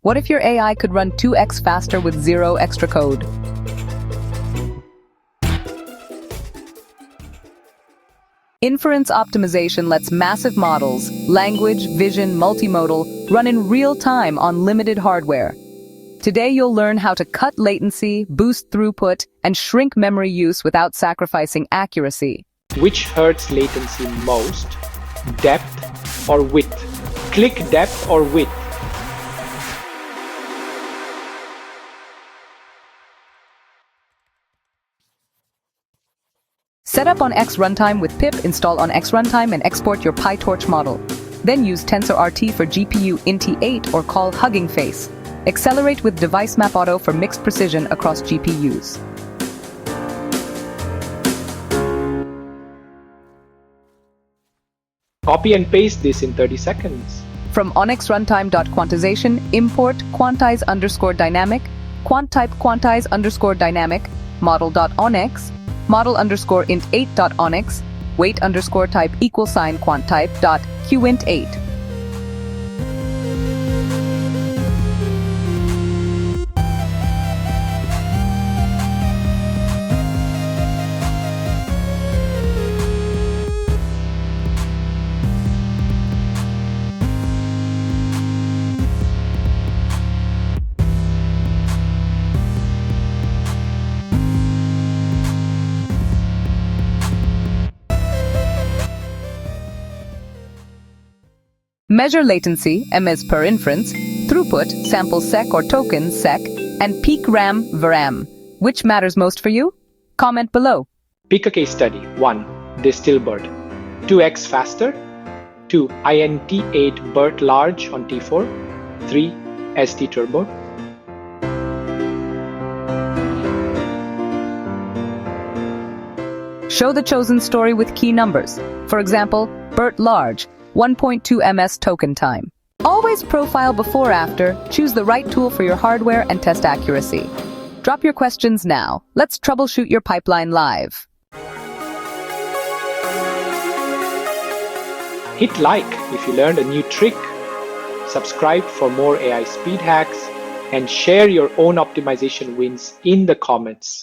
What if your AI could run 2x faster with zero extra code? Inference optimization lets massive models, language, vision, multimodal, run in real time on limited hardware. Today you'll learn how to cut latency, boost throughput, and shrink memory use without sacrificing accuracy. Which hurts latency most? Depth or width? Click depth or width. Set up ONNX Runtime with pip, install ONNX Runtime, and export your PyTorch model. Then use TensorRT for GPU Inti 8 or call Hugging Face. Accelerate with Device Map Auto for mixed precision across GPUs. Copy and paste this in 30 seconds. From ONNX_Runtime.Quantization, import quantize_dynamic, quant type quantize_dynamic, model.onnx, model_int8.onnx, weight_type =quant type.qint8. Measure latency, ms per inference, throughput, sample sec or token sec, and peak RAM VRAM. Which matters most for you? Comment below. Pick a case study. 1. Distill BERT. 2x faster. 2. INT8 BERT large on T4. 3. ST Turbo. Show the chosen story with key numbers. For example, BERT large, 1.2 ms token time. Always profile before/after, choose the right tool for your hardware, and test accuracy. Drop your questions now. Let's troubleshoot your pipeline live. Hit like if you learned a new trick. Subscribe for more AI speed hacks and share your own optimization wins in the comments.